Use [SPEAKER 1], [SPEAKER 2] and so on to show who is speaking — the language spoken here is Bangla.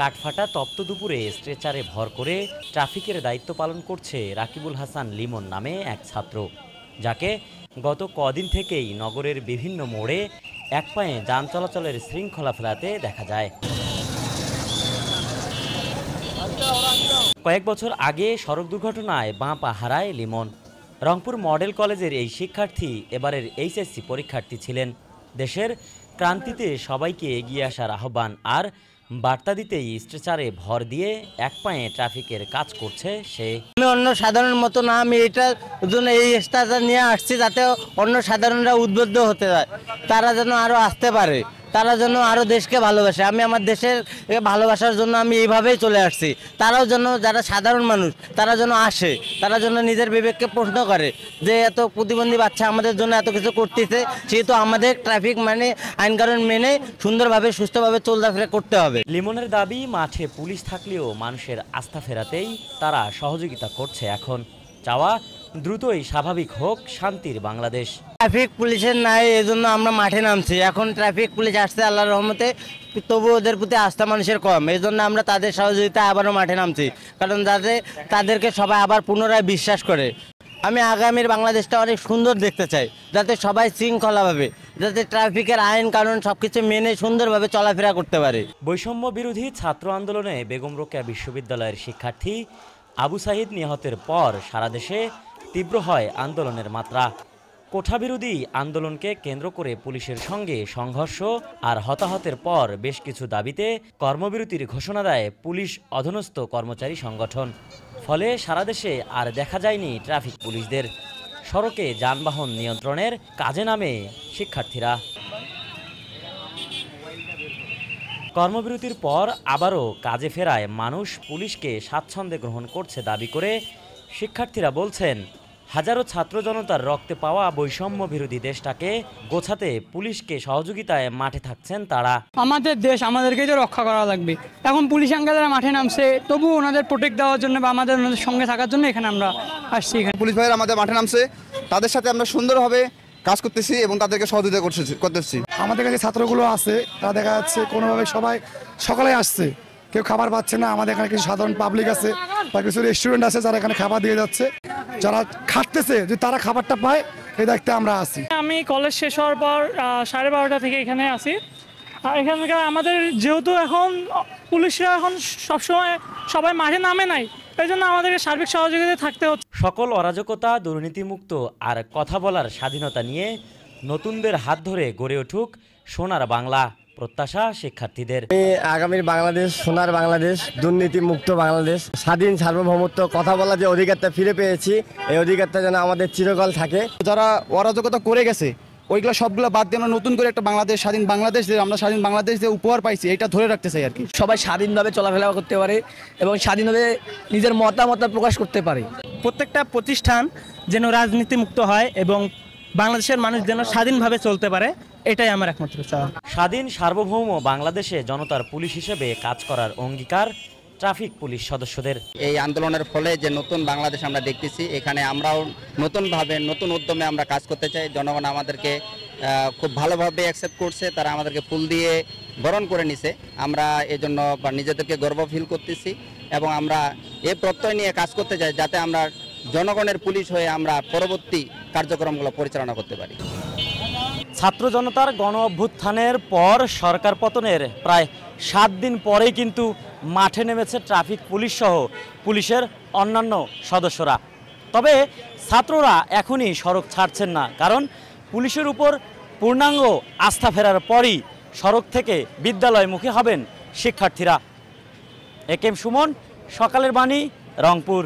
[SPEAKER 1] কাঠফাটা তপ্ত দুপুরে স্ট্রেচারে ভর করে ট্রাফিকের দায়িত্ব পালন করছে রাকিবুল হাসান লিমন নামে এক ছাত্র, যাকে গত কদিন থেকেই নগরের বিভিন্ন মোড়ে এক পায়ে যান চলাচলের শৃঙ্খলা ফেলাতে দেখা যায়। কয়েক বছর আগে সড়ক দুর্ঘটনায় বাঁ পা হারায় লিমন। রংপুর মডেল কলেজের এই শিক্ষার্থী এবারের এইচএসসি পরীক্ষার্থী ছিলেন। দেশের ক্রান্তিতে সবাইকে এগিয়ে আসার আহ্বান আর বার্তা দিতেই স্ট্রেচারে ভর দিয়ে এক পায়ে ট্রাফিকের কাজ করছে সে।
[SPEAKER 2] আমি অন্য সাধারণ মতো না, আমি এটার জন্য এই স্ট্রেচার নিয়ে আসছি যাতে অন্য সাধারণরা উদ্বুদ্ধ হতে যায়, তারা যেন আরও আসতে পারে, তারা যেন আরও দেশকে ভালোবাসে। আমি আমার দেশের ভালোবাসার জন্য আমি এইভাবেই চলে আসছি। তারাও যেন, যারা সাধারণ মানুষ তারা যেন আসে, তারা যেন নিজের বিবেককে প্রশ্ন করে যে এত প্রতিবন্ধী বাচ্চা আমাদের জন্য এত কিছু করতেছে, সেহেতু আমাদের ট্রাফিক মানে আইনকানুন মেনে সুন্দরভাবে সুস্থভাবে চলাফেরা করতে হবে।
[SPEAKER 1] লিমনের দাবি, মাঠে পুলিশ থাকলেও মানুষের আস্থা ফেরাতেই তারা সহযোগিতা করছে। এখন চাওয়া দ্রুতই স্বাভাবিক হোক শান্তির বাংলাদেশ।
[SPEAKER 2] ট্রাফিক পুলিশের নাই, এজন্য আমরা মাঠে নামছি। এখন ট্রাফিক পুলিশ আসছে আল্লাহর রহমতে, তবু ওদের প্রতি আস্থা মানুষের কম, এই জন্য আমরা তাদের সহযোগিতায় আবারও মাঠে নামছি, কারণ যাতে তাদেরকে সবাই আবার পুনরায় বিশ্বাস করে। আমি আগামীর বাংলাদেশটা অনেক সুন্দর দেখতে চাই, যাতে সবাই শৃঙ্খলাভাবে, যাতে ট্রাফিকের আইন কানুন সবকিছু মেনে সুন্দরভাবে চলাফেরা করতে পারে।
[SPEAKER 1] বৈষম্য বিরোধী ছাত্র আন্দোলনে বেগম রোকেয়া বিশ্ববিদ্যালয়ের শিক্ষার্থী আবু সাহিদ নিহতের পর সারা দেশে তীব্র হয় আন্দোলনের মাত্রা। কোঠাবিরোধী আন্দোলনকে কেন্দ্র করে পুলিশের সঙ্গে সংঘর্ষ আর হতাহতের পর বেশ কিছু দাবিতে কর্মবিরতির ঘোষণা দেয় পুলিশ অধীনস্থ কর্মচারী সংগঠন। ফলে সারা দেশে আর দেখা যায়নি ট্রাফিক পুলিশদের। সড়কে যানবাহন নিয়ন্ত্রণের কাজে নামে শিক্ষার্থীরা। কর্মবিরতির পর আবারও কাজে ফেরায় মানুষ পুলিশকে স্বাচ্ছন্দ্যে গ্রহণ করছে দাবি করে শিক্ষার্থীরা বলছেন, হাজারো ছাত্র জনতার রক্তে পাওয়া বৈষম্য বিরোধী দেশটাকে গোছাতে পুলিশকে সহযোগিতায় মাঠে থাকছেন তারা।
[SPEAKER 3] আমাদের দেশ আমাদেরকেই তো রক্ষা করা লাগবে। এখন পুলিশ আঙ্কেলরা মাঠে নামছে, তবু ওনাদের প্রোটেক্ট দেওয়ার জন্য বা আমাদের ওনাদের সঙ্গে থাকার জন্য এখানে আমরা আসছি। এখানে
[SPEAKER 4] পুলিশ ভাইয়েরা আমাদের মাঠে নামছে, তাদের সাথে আমরা সুন্দরভাবে কাজ করতেছি এবং তাদেরকে সহযোগিতা করতেছি।
[SPEAKER 5] আমাদের কাছে ছাত্রগুলো আছে, তারা দেখা যাচ্ছে কোনোভাবে সবাই সকালে আসছে, কেউ খাবার পাচ্ছে না। আমাদের এখানে কিছু সাধারণ পাবলিক আছে বা কিছু রেস্টুরেন্ট আছে যারা এখানে খাবার দিয়ে যাচ্ছে, যারা খাটতেছে যে তারা খাবারটা পায়, এই দায়িত্বে আমরা আছি।
[SPEAKER 3] আমি কলেজ শেষ হওয়ার পর 12:30 থেকে এখানে আসি। আর এখানকার আমাদের যেহেতু এখন পুলিশরা এখন সবসময় সবাই মাঠে নামে নাই, এই জন্য আমাদেরকে সার্বিক সহযোগিতা থাকতে হচ্ছে।
[SPEAKER 1] সকল অরাজকতা, দুর্নীতিমুক্ত আর কথা বলার স্বাধীনতা নিয়ে নতুনদের হাত ধরে গড়ে উঠুক সোনার বাংলা, প্রত্যাশা শিক্ষার্থীদের।
[SPEAKER 2] আগামীর বাংলাদেশ সোনার বাংলাদেশ, দুর্নীতিমুক্ত বাংলাদেশ, স্বাধীন সার্বভৌমত্ব, কথা বলার যে অধিকারটা ফিরে পেয়েছি, এই অধিকারটা যেন আমাদের চিরকাল থাকে।
[SPEAKER 4] যারা অরাজকতা করে গেছে ওইগুলো সবগুলো বাদ দিয়ে আমরা নতুন করে একটা বাংলাদেশ, স্বাধীন বাংলাদেশ, যে আমরা স্বাধীন বাংলাদেশ যে উপহার পাইছি, এটা ধরে রাখতে চাই আর কি।
[SPEAKER 6] সবাই স্বাধীনভাবে চলাফেরা করতে পারে এবং স্বাধীনভাবে নিজের মতামত প্রকাশ করতে পারে।
[SPEAKER 7] প্রত্যেকটা প্রতিষ্ঠান যেন রাজনীতিমুক্ত হয় এবং বাংলাদেশের মানুষ যেন স্বাধীনভাবে চলতে পারে, এটাই আমার একমাত্র চাওয়া।
[SPEAKER 1] স্বাধীন সার্বভৌম বাংলাদেশে জনতার পুলিশ হিসেবে কাজ করার অঙ্গীকার ট্রাফিক পুলিশ সদস্যদের।
[SPEAKER 8] এই আন্দোলনের ফলে যে নতুন বাংলাদেশ আমরা দেখতেছি, এখানে আমরাও নতুনভাবে নতুন উদ্যমে আমরা কাজ করতে চাই। জনগণ আমাদেরকে খুব ভালোভাবে অ্যাকসেপ্ট করছে, তারা আমাদেরকে ফুল দিয়ে বরণ করে নিছে। আমরা এজন্য নিজেদেরকে গর্ব ফিল করতেছি এবং আমরা এ প্রত্যয় নিয়ে কাজ করতে চাই যাতে আমরা জনগণের পুলিশ হয়ে আমরা পরবর্তী কার্যক্রমগুলো পরিচালনা করতে পারি।
[SPEAKER 1] ছাত্র জনতার গণ অভ্যুত্থানের পর সরকার পতনের প্রায় 7 দিন পরেই কিন্তু মাঠে নেমেছে ট্রাফিক পুলিশ সহ পুলিশের অন্যান্য সদস্যরা। তবে ছাত্ররা এখনই সড়ক ছাড়ছেন না, কারণ পুলিশের উপর পূর্ণাঙ্গ আস্থা ফেরার পরই সড়ক থেকে বিদ্যালয়মুখী হবেন শিক্ষার্থীরা। একেএম সুমন, সকালের বাণী, রংপুর।